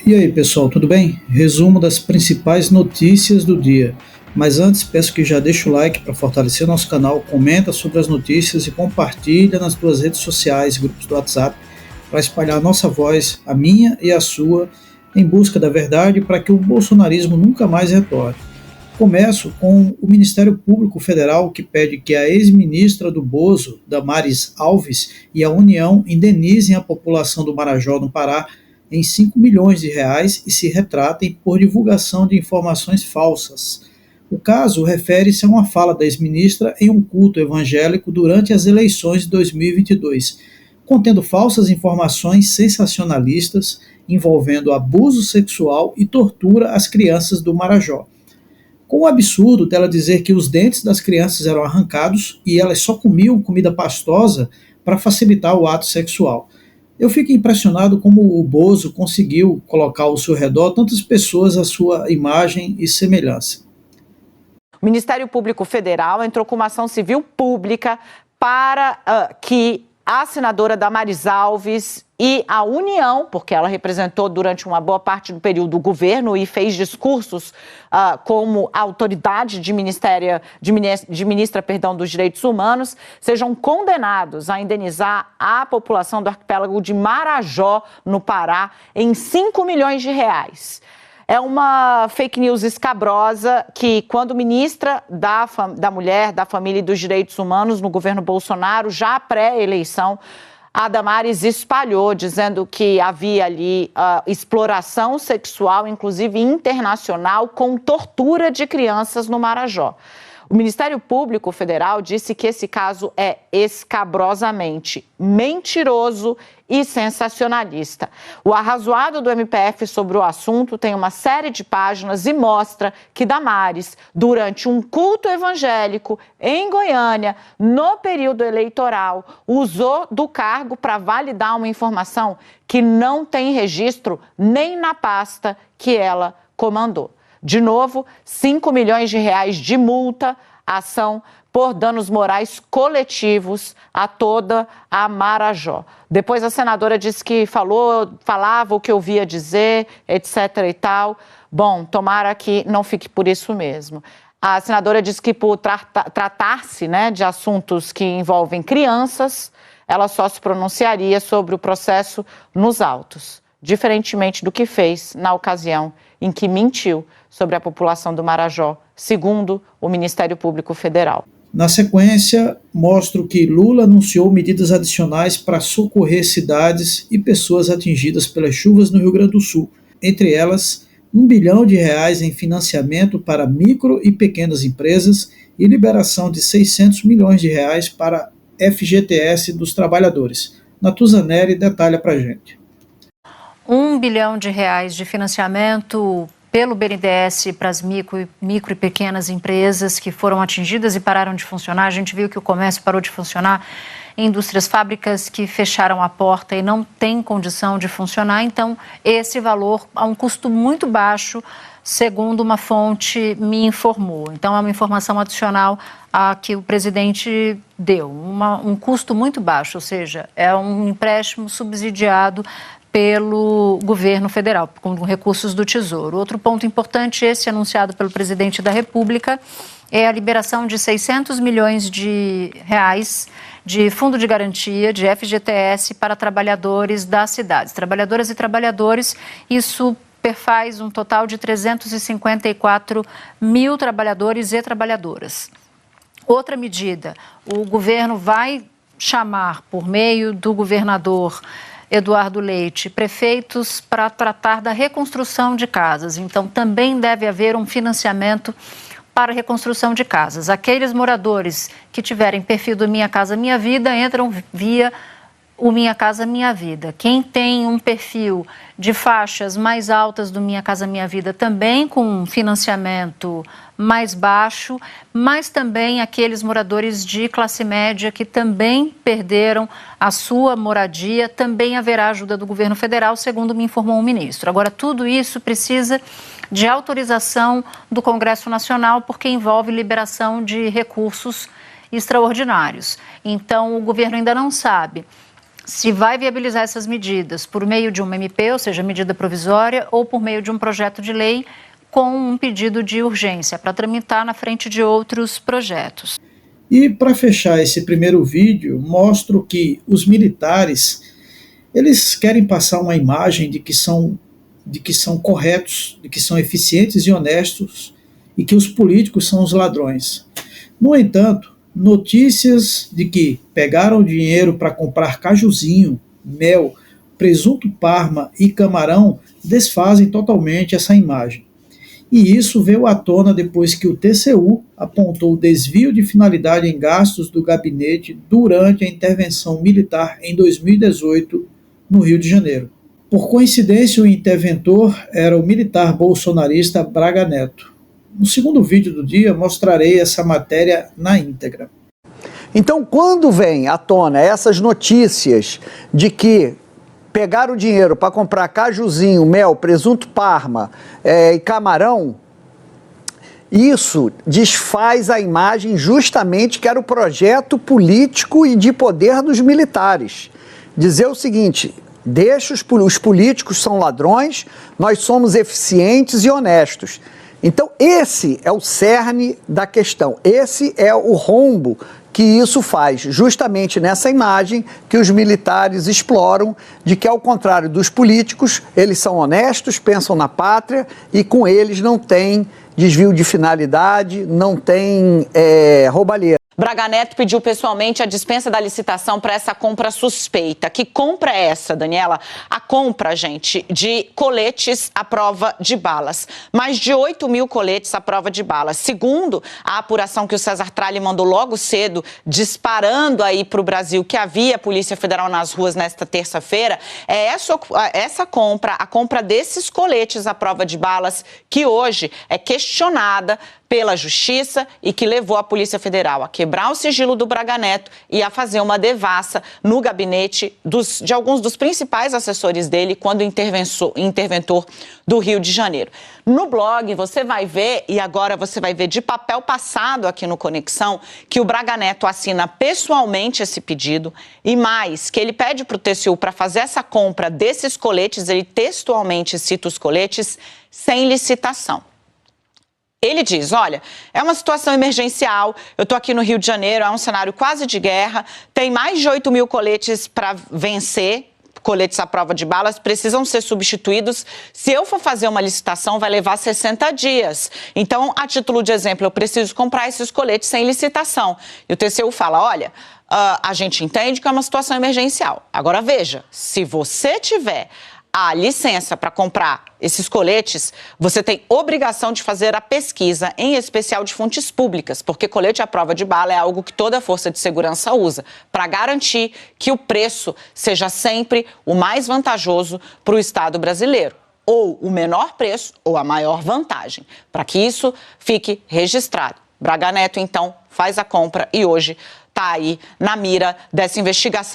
E aí, pessoal, tudo bem? Resumo das principais notícias do dia. Mas antes, peço que já deixe o like para fortalecer nosso canal, comenta sobre as notícias e compartilha nas tuas redes sociais, grupos do WhatsApp, para espalhar a nossa voz, a minha e a sua, em busca da verdade para que o bolsonarismo nunca mais retorne. Começo com o Ministério Público Federal, que pede que a ex-ministra do Bozo, Damares Alves, e a União indenizem a população do Marajó, no Pará, em 5 milhões de reais e se retratem por divulgação de informações falsas. O caso refere-se a uma fala da ex-ministra em um culto evangélico durante as eleições de 2022, contendo falsas informações sensacionalistas envolvendo abuso sexual e tortura às crianças do Marajó. Com o absurdo dela dizer que os dentes das crianças eram arrancados e elas só comiam comida pastosa para facilitar o ato sexual. Eu fico impressionado como o Bozo conseguiu colocar ao seu redor tantas pessoas à sua imagem e semelhança. O Ministério Público Federal entrou com uma ação civil pública para que a senadora Damares Alves e a União, porque ela representou durante uma boa parte do período o governo e fez discursos como autoridade de ministra dos Direitos Humanos, sejam condenados a indenizar a população do arquipélago de Marajó, no Pará, em 5 milhões de reais. É uma fake news escabrosa que, quando ministra da Mulher, da Família e dos Direitos Humanos no governo Bolsonaro, já pré-eleição, a Damares espalhou, dizendo que havia ali exploração sexual, inclusive internacional, com tortura de crianças no Marajó. O Ministério Público Federal disse que esse caso é escabrosamente mentiroso e sensacionalista. O arrazoado do MPF sobre o assunto tem uma série de páginas e mostra que Damares, durante um culto evangélico em Goiânia, no período eleitoral, usou do cargo para validar uma informação que não tem registro nem na pasta que ela comandou. De novo, 5 milhões de reais de multa, ação por danos morais coletivos a toda a Marajó. Depois a senadora disse que falava o que ouvia dizer, etc. e tal. Bom, tomara que não fique por isso mesmo. A senadora disse que por tratar-se, de assuntos que envolvem crianças, ela só se pronunciaria sobre o processo nos autos, diferentemente do que fez na ocasião em que mentiu sobre a população do Marajó, segundo o Ministério Público Federal. Na sequência, mostro que Lula anunciou medidas adicionais para socorrer cidades e pessoas atingidas pelas chuvas no Rio Grande do Sul, entre elas R$ 1 bilhão em financiamento para micro e pequenas empresas e liberação de R$ 600 milhões para FGTS dos trabalhadores. Natuzaneri detalha para a gente. R$ 1 bilhão de financiamento pelo BNDES para as micro e pequenas empresas que foram atingidas e pararam de funcionar. A gente viu que o comércio parou de funcionar, indústrias, fábricas que fecharam a porta e não têm condição de funcionar. Então, esse valor a um custo muito baixo, segundo uma fonte me informou. Então, é uma informação adicional a que o presidente deu. Um custo muito baixo, ou seja, é um empréstimo subsidiado pelo governo federal, com recursos do Tesouro. Outro ponto importante, esse anunciado pelo presidente da República, é a liberação de 600 milhões de reais de fundo de garantia, de FGTS, para trabalhadores das cidades. Trabalhadoras e trabalhadores, isso perfaz um total de 354 mil trabalhadores e trabalhadoras. Outra medida, o governo vai chamar, por meio do governador Eduardo Leite, prefeitos para tratar da reconstrução de casas. Então, também deve haver um financiamento para a reconstrução de casas. Aqueles moradores que tiverem perfil do Minha Casa Minha Vida entram via o Minha Casa Minha Vida. Quem tem um perfil de faixas mais altas do Minha Casa Minha Vida também com um financiamento mais baixo, mas também aqueles moradores de classe média que também perderam a sua moradia, também haverá ajuda do governo federal, segundo me informou o ministro. Agora, tudo isso precisa de autorização do Congresso Nacional, porque envolve liberação de recursos extraordinários. Então, o governo ainda não sabe se vai viabilizar essas medidas por meio de uma MP, ou seja, medida provisória, ou por meio de um projeto de lei com um pedido de urgência para tramitar na frente de outros projetos. E para fechar esse primeiro vídeo, mostro que os militares, eles querem passar uma imagem de que são corretos, de que são eficientes e honestos, e que os políticos são os ladrões. No entanto, notícias de que pegaram dinheiro para comprar cajuzinho, mel, presunto Parma e camarão desfazem totalmente essa imagem. E isso veio à tona depois que o TCU apontou o desvio de finalidade em gastos do gabinete durante a intervenção militar em 2018 no Rio de Janeiro. Por coincidência, o interventor era o militar bolsonarista Braga Neto. No segundo vídeo do dia, mostrarei essa matéria na íntegra. Então, quando vem à tona essas notícias de que pegaram o dinheiro para comprar cajuzinho, mel, presunto Parma e camarão, isso desfaz a imagem justamente que era o projeto político e de poder dos militares. Dizer o seguinte: deixa os políticos são ladrões, nós somos eficientes e honestos. Então esse é o cerne da questão, esse é o rombo que isso faz, justamente nessa imagem que os militares exploram, de que ao contrário dos políticos, eles são honestos, pensam na pátria e com eles não tem desvio de finalidade, não tem roubalheira. Braga Neto pediu pessoalmente a dispensa da licitação para essa compra suspeita. Que compra é essa, Daniela? A compra, gente, de coletes à prova de balas. Mais de 8 mil coletes à prova de balas. Segundo a apuração que o César Tralli mandou logo cedo, disparando aí para o Brasil, que havia Polícia Federal nas ruas nesta terça-feira, é essa compra, a compra desses coletes à prova de balas, que hoje é questionada pela Justiça e que levou a Polícia Federal a quebrar o sigilo do Braga Neto e a fazer uma devassa no gabinete de alguns dos principais assessores dele quando interventor do Rio de Janeiro. No blog você vai ver, e agora você vai ver de papel passado aqui no Conexão, que o Braga Neto assina pessoalmente esse pedido e mais, que ele pede para o TCU para fazer essa compra desses coletes, ele textualmente cita os coletes, sem licitação. Ele diz, olha, é uma situação emergencial, eu estou aqui no Rio de Janeiro, é um cenário quase de guerra, tem mais de 8 mil coletes para vencer, coletes à prova de balas, precisam ser substituídos. Se eu for fazer uma licitação, vai levar 60 dias. Então, a título de exemplo, eu preciso comprar esses coletes sem licitação. E o TCU fala, olha, a gente entende que é uma situação emergencial. Agora, veja, se você tiver a licença para comprar esses coletes, você tem obrigação de fazer a pesquisa, em especial de fontes públicas, porque colete à prova de bala é algo que toda força de segurança usa, para garantir que o preço seja sempre o mais vantajoso para o Estado brasileiro. Ou o menor preço ou a maior vantagem, para que isso fique registrado. Braga Neto, então, faz a compra e hoje está aí na mira dessa investigação.